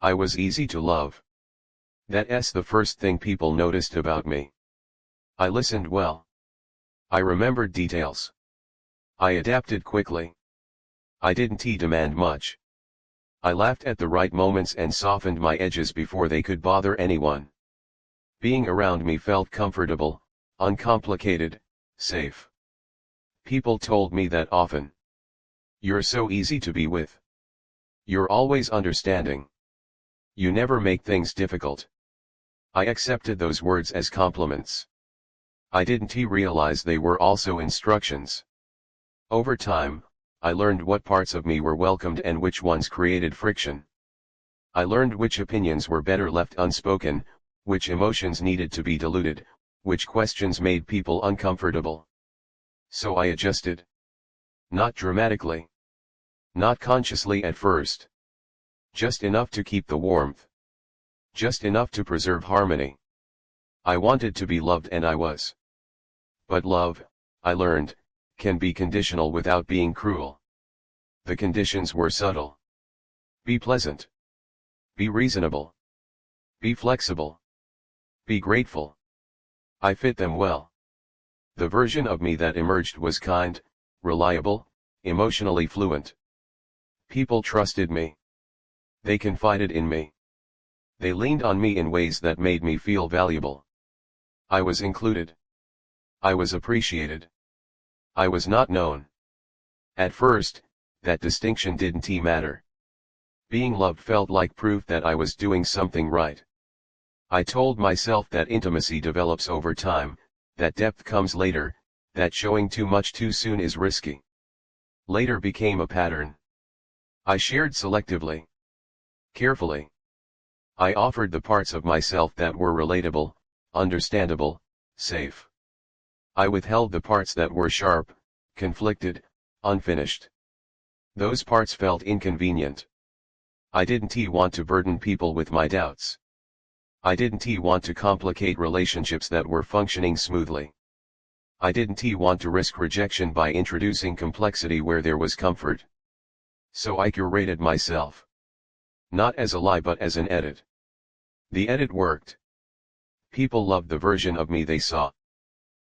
I was easy to love. That's the first thing people noticed about me. I listened well. I remembered details. I adapted quickly. I didn't demand much. I laughed at the right moments and softened my edges before they could bother anyone. Being around me felt comfortable, uncomplicated, safe. People told me that often. You're so easy to be with. You're always understanding. You never make things difficult. I accepted those words as compliments. I didn't realize they were also instructions. Over time, I learned what parts of me were welcomed and which ones created friction. I learned which opinions were better left unspoken, which emotions needed to be diluted, which questions made people uncomfortable. So I adjusted. Not dramatically. Not consciously at first. Just enough to keep the warmth. Just enough to preserve harmony. I wanted to be loved and I was. But love, I learned, can be conditional without being cruel. The conditions were subtle. Be pleasant. Be reasonable. Be flexible. Be grateful. I fit them well. The version of me that emerged was kind, reliable, emotionally fluent. People trusted me. They confided in me. They leaned on me in ways that made me feel valuable. I was included. I was appreciated. I was not known. At first, that distinction didn't matter. Being loved felt like proof that I was doing something right. I told myself that intimacy develops over time, that depth comes later, that showing too much too soon is risky. Later became a pattern. I shared selectively. Carefully. I offered the parts of myself that were relatable, understandable, safe. I withheld the parts that were sharp, conflicted, unfinished. Those parts felt inconvenient. I didn't want to burden people with my doubts. I didn't want to complicate relationships that were functioning smoothly. I didn't want to risk rejection by introducing complexity where there was comfort. So I curated myself. Not as a lie but as an edit. The edit worked. People loved the version of me they saw.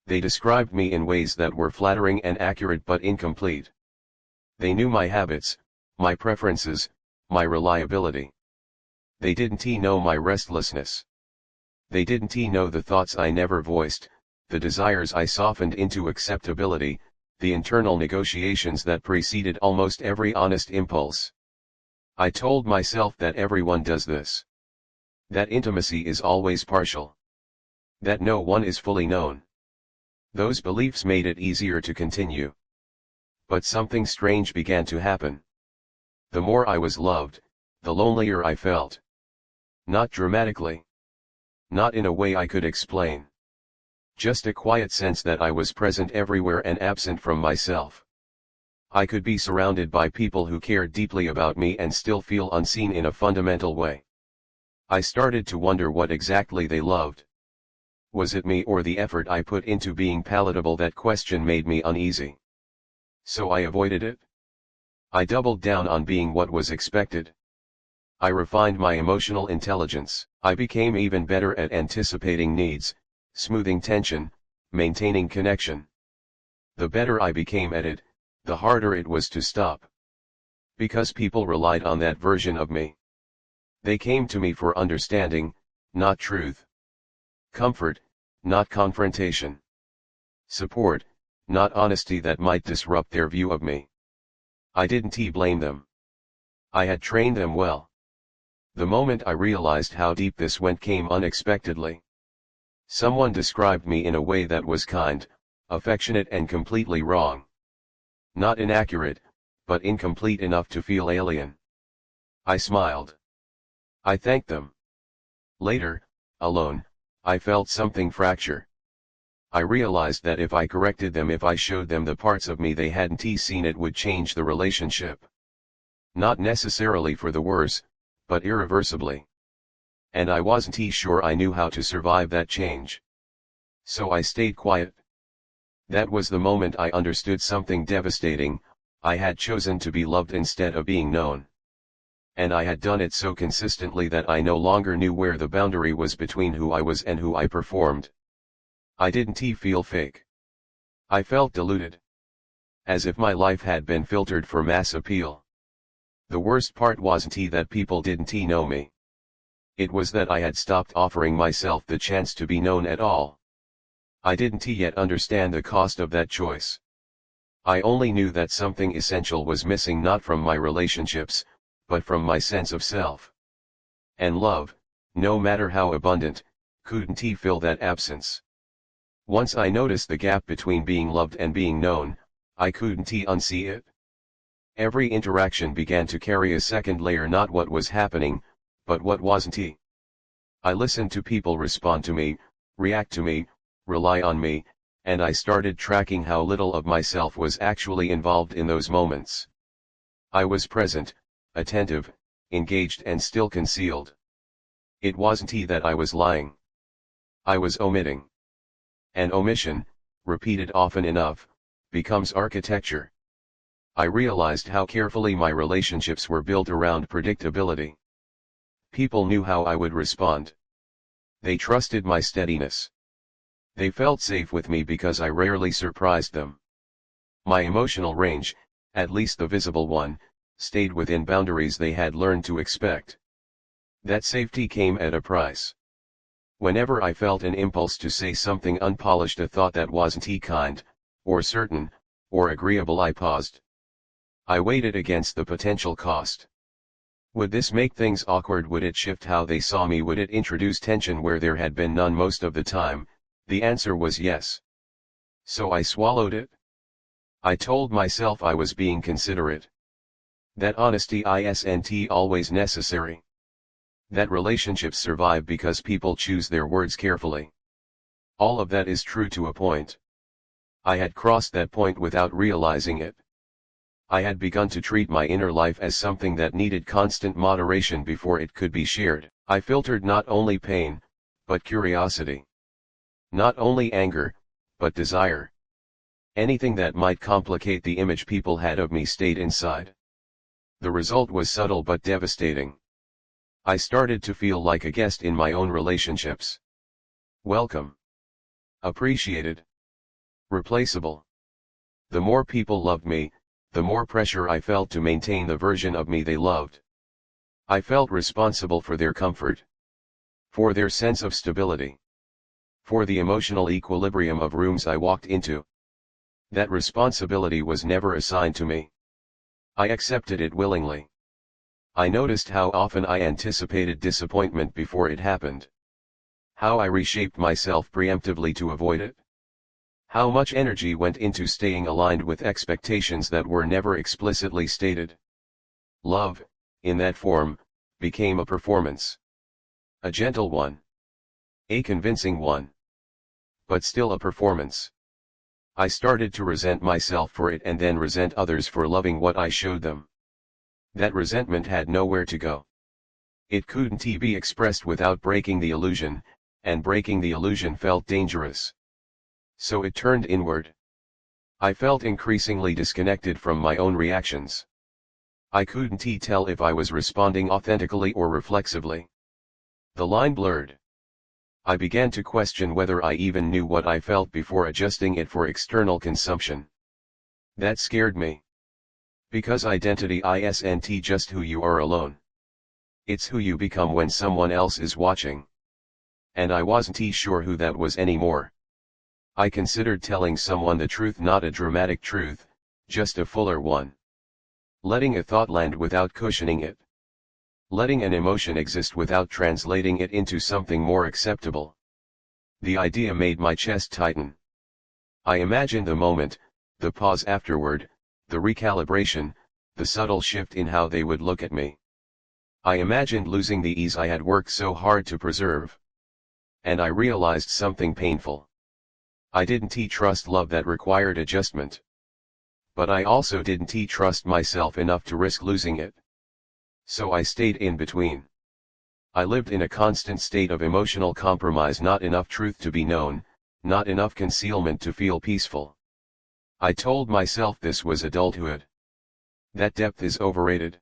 They described me in ways that were flattering and accurate but incomplete. They knew my habits, my preferences, my reliability. They didn't know my restlessness. They didn't know the thoughts I never voiced, the desires I softened into acceptability, the internal negotiations that preceded almost every honest impulse. I told myself that everyone does this. That intimacy is always partial. That no one is fully known. Those beliefs made it easier to continue. But something strange began to happen. The more I was loved, the lonelier I felt. Not dramatically. Not in a way I could explain. Just a quiet sense that I was present everywhere and absent from myself. I could be surrounded by people who cared deeply about me and still feel unseen in a fundamental way. I started to wonder what exactly they loved. Was it me or the effort I put into being palatable? That question made me uneasy. So I avoided it. I doubled down on being what was expected. I refined my emotional intelligence. I became even better at anticipating needs, smoothing tension, maintaining connection. The better I became at it, the harder it was to stop. Because people relied on that version of me. They came to me for understanding, not truth. Comfort, not confrontation. Support, not honesty that might disrupt their view of me. I didn't blame them. I had trained them well. The moment I realized how deep this went came unexpectedly. Someone described me in a way that was kind, affectionate and completely wrong. Not inaccurate, but incomplete enough to feel alien. I smiled. I thanked them. Later, alone, I felt something fracture. I realized that if I corrected them, if I showed them the parts of me they hadn't seen, it would change the relationship. Not necessarily for the worse, but irreversibly. And I wasn't sure I knew how to survive that change. So I stayed quiet. That was the moment I understood something devastating. I had chosen to be loved instead of being known. and I had done it so consistently that I no longer knew where the boundary was between who I was and who I performed. I didn't feel fake. I felt deluded. As if my life had been filtered for mass appeal. The worst part wasn't that people didn't know me. It was that I had stopped offering myself the chance to be known at all. I didn't yet understand the cost of that choice. I only knew that something essential was missing, not from my relationships, but from my sense of self. And love, no matter how abundant, couldn't fill that absence. Once I noticed the gap between being loved and being known, I couldn't unsee it. Every interaction began to carry a second layer, not what was happening, but what wasn't. I listened to people respond to me, react to me, rely on me, and I started tracking how little of myself was actually involved in those moments. I was present, attentive, engaged, and still concealed. It wasn't that I was lying. I was omitting. And omission, repeated often enough, becomes architecture. I realized how carefully my relationships were built around predictability. People knew how I would respond. They trusted my steadiness. They felt safe with me because I rarely surprised them. My emotional range, at least the visible one, stayed within boundaries they had learned to expect. That safety came at a price. Whenever I felt an impulse to say something unpolished, a thought that wasn't kind, or certain, or agreeable, I paused. I weighed it against the potential cost. Would this make things awkward? Would it shift how they saw me? Would it introduce tension where there had been none? Most of the time, the answer was yes. So I swallowed it. I told myself I was being considerate. That honesty isn't always necessary. That relationships survive because people choose their words carefully. All of that is true to a point. I had crossed that point without realizing it. I had begun to treat my inner life as something that needed constant moderation before it could be shared. I filtered not only pain, but curiosity. Not only anger, but desire. Anything that might complicate the image people had of me stayed inside. The result was subtle but devastating. I started to feel like a guest in my own relationships. Welcome. Appreciated. Replaceable. The more people loved me, the more pressure I felt to maintain the version of me they loved. I felt responsible for their comfort. For their sense of stability. For the emotional equilibrium of rooms I walked into. That responsibility was never assigned to me. I accepted it willingly. I noticed how often I anticipated disappointment before it happened. How I reshaped myself preemptively to avoid it. How much energy went into staying aligned with expectations that were never explicitly stated. Love, in that form, became a performance. A gentle one. A convincing one. But still a performance. I started to resent myself for it and then resent others for loving what I showed them. That resentment had nowhere to go. It couldn't be expressed without breaking the illusion, and breaking the illusion felt dangerous. So it turned inward. I felt increasingly disconnected from my own reactions. I couldn't tell if I was responding authentically or reflexively. The line blurred. I began to question whether I even knew what I felt before adjusting it for external consumption. That scared me. Because identity isn't just who you are alone. It's who you become when someone else is watching. And I wasn't sure who that was anymore. I considered telling someone the truth, not a dramatic truth, just a fuller one. Letting a thought land without cushioning it. Letting an emotion exist without translating it into something more acceptable. The idea made my chest tighten. I imagined the moment, the pause afterward, the recalibration, the subtle shift in how they would look at me. I imagined losing the ease I had worked so hard to preserve. And I realized something painful. I didn't trust love that required adjustment. But I also didn't trust myself enough to risk losing it. So I stayed in between. I lived in a constant state of emotional compromise, not enough truth to be known, not enough concealment to feel peaceful. I told myself this was adulthood. That depth is overrated.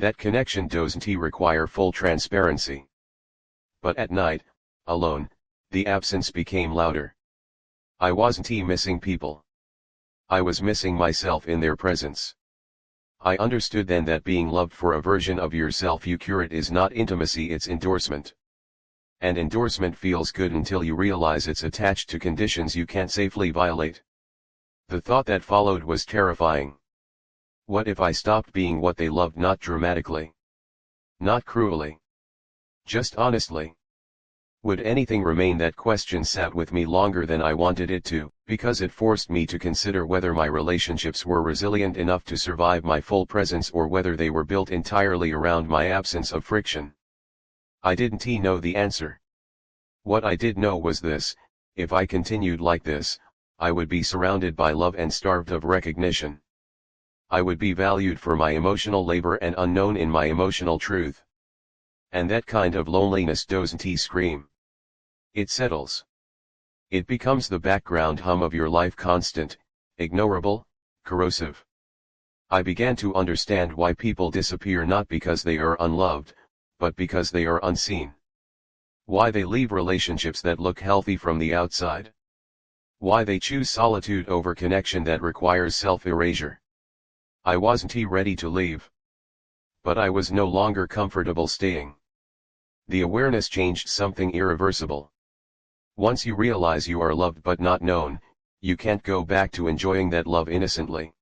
That connection doesn't require full transparency. But at night, alone, the absence became louder. I wasn't missing people. I was missing myself in their presence. I understood then that being loved for a version of yourself you curate is not intimacy, it's endorsement. And endorsement feels good until you realize it's attached to conditions you can't safely violate. The thought that followed was terrifying. What if I stopped being what they loved, not dramatically, not cruelly, just honestly? Would anything remain? That question sat with me longer than I wanted it to, because it forced me to consider whether my relationships were resilient enough to survive my full presence or whether they were built entirely around my absence of friction. I didn't know the answer. What I did know was this: if I continued like this, I would be surrounded by love and starved of recognition. I would be valued for my emotional labor and unknown in my emotional truth. And that kind of loneliness doesn't scream. It settles. It becomes the background hum of your life, constant, ignorable, corrosive. I began to understand why people disappear, not because they are unloved, but because they are unseen. Why they leave relationships that look healthy from the outside. Why they choose solitude over connection that requires self-erasure. I wasn't ready to leave. But I was no longer comfortable staying. The awareness changed something irreversible. Once you realize you are loved but not known, you can't go back to enjoying that love innocently.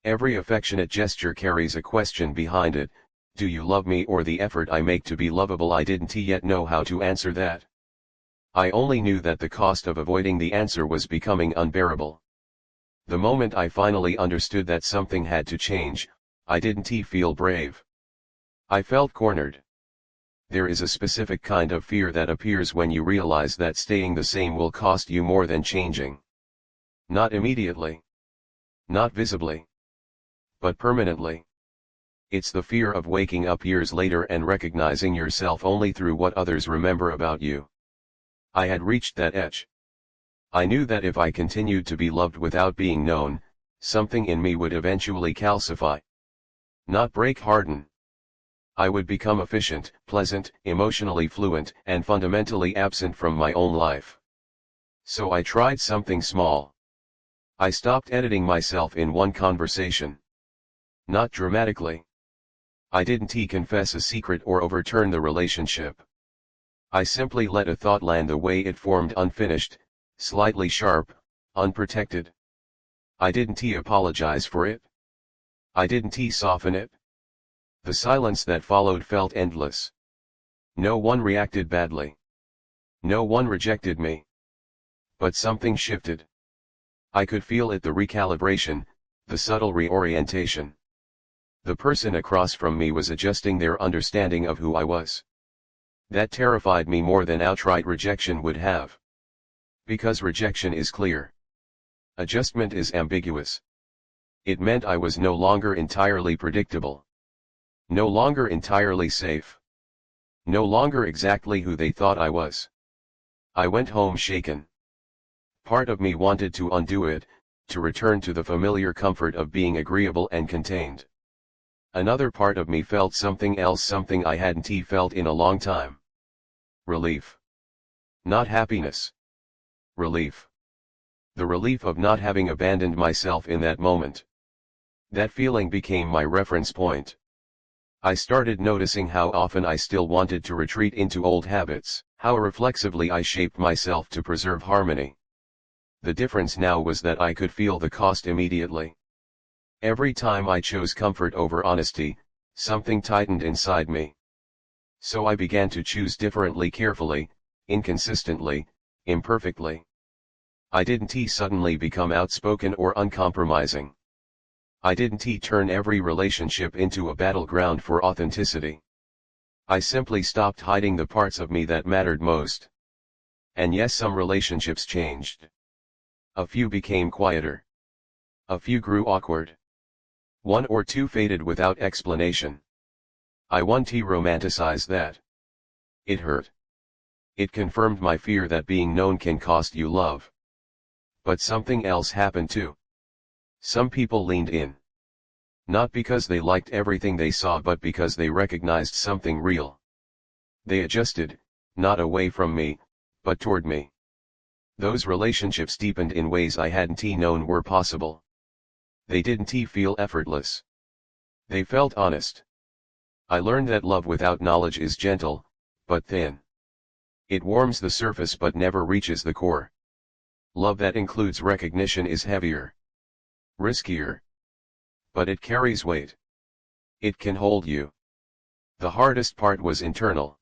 Every affectionate gesture carries a question behind it: do you love me, or the effort I make to be lovable? I didn't yet know how to answer that. I only knew that the cost of avoiding the answer was becoming unbearable. The moment I finally understood that something had to change, I didn't feel brave. I felt cornered. There is a specific kind of fear that appears when you realize that staying the same will cost you more than changing. Not immediately. Not visibly. But permanently. It's the fear of waking up years later and recognizing yourself only through what others remember about you. I had reached that edge. I knew that if I continued to be loved without being known, something in me would eventually calcify. Not break, harden. I would become efficient, pleasant, emotionally fluent, and fundamentally absent from my own life. So I tried something small. I stopped editing myself in one conversation. Not dramatically. I didn't confess a secret or overturn the relationship. I simply let a thought land the way it formed, unfinished, slightly sharp, unprotected. I didn't apologize for it. I didn't soften it. The silence that followed felt endless. No one reacted badly. No one rejected me. But something shifted. I could feel it: the recalibration, the subtle reorientation. The person across from me was adjusting their understanding of who I was. That terrified me more than outright rejection would have. Because rejection is clear. Adjustment is ambiguous. It meant I was no longer entirely predictable. No longer entirely safe. No longer exactly who they thought I was. I went home shaken. Part of me wanted to undo it, to return to the familiar comfort of being agreeable and contained. Another part of me felt something else, something I hadn't felt in a long time. Relief. Not happiness. Relief. The relief of not having abandoned myself in that moment. That feeling became my reference point. I started noticing how often I still wanted to retreat into old habits, how reflexively I shaped myself to preserve harmony. The difference now was that I could feel the cost immediately. Every time I chose comfort over honesty, something tightened inside me. So I began to choose differently, carefully, inconsistently, imperfectly. I didn't suddenly become outspoken or uncompromising. I didn't turn every relationship into a battleground for authenticity. I simply stopped hiding the parts of me that mattered most. And yes, some relationships changed. A few became quieter. A few grew awkward. One or two faded without explanation. I won't romanticize that. It hurt. It confirmed my fear that being known can cost you love. But something else happened too. Some people leaned in. Not because they liked everything they saw but because they recognized something real. They adjusted, not away from me, but toward me. Those relationships deepened in ways I hadn't known were possible. They didn't feel effortless. They felt honest. I learned that love without knowledge is gentle, but thin. It warms the surface but never reaches the core. Love that includes recognition is heavier. Riskier. But it carries weight. It can hold you. The hardest part was internal.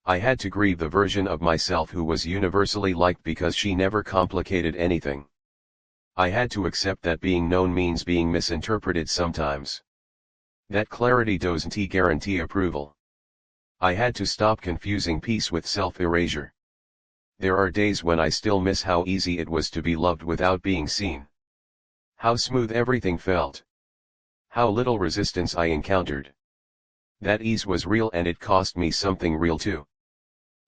I had to grieve the version of myself who was universally liked because she never complicated anything. I had to accept that being known means being misinterpreted sometimes. That clarity doesn't guarantee approval. I had to stop confusing peace with self-erasure. There are days when I still miss how easy it was to be loved without being seen. How smooth everything felt. How little resistance I encountered. That ease was real and it cost me something real too.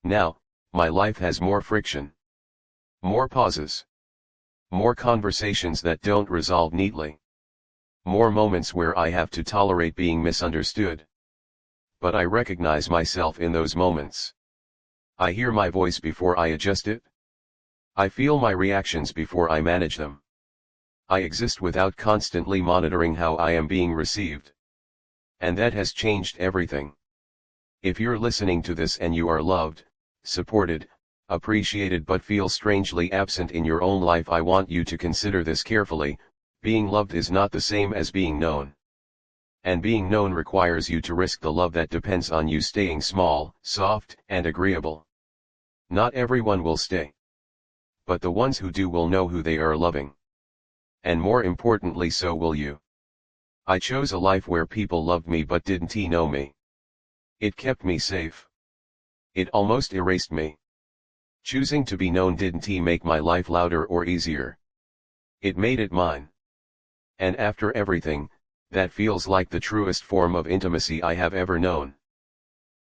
Now, my life has more friction. More pauses. More conversations that don't resolve neatly. More moments where I have to tolerate being misunderstood. But I recognize myself in those moments. I hear my voice before I adjust it. I feel my reactions before I manage them. I exist without constantly monitoring how I am being received. And that has changed everything. If you're listening to this and you are loved, supported, appreciated but feel strangely absent in your own life, I want you to consider this carefully. Being loved is not the same as being known. And being known requires you to risk the love that depends on you staying small, soft, and agreeable. Not everyone will stay. But the ones who do will know who they are loving. And more importantly, so will you. I chose a life where people loved me but didn't know me. It kept me safe. It almost erased me. Choosing to be known didn't make my life louder or easier. It made it mine. And after everything, that feels like the truest form of intimacy I have ever known.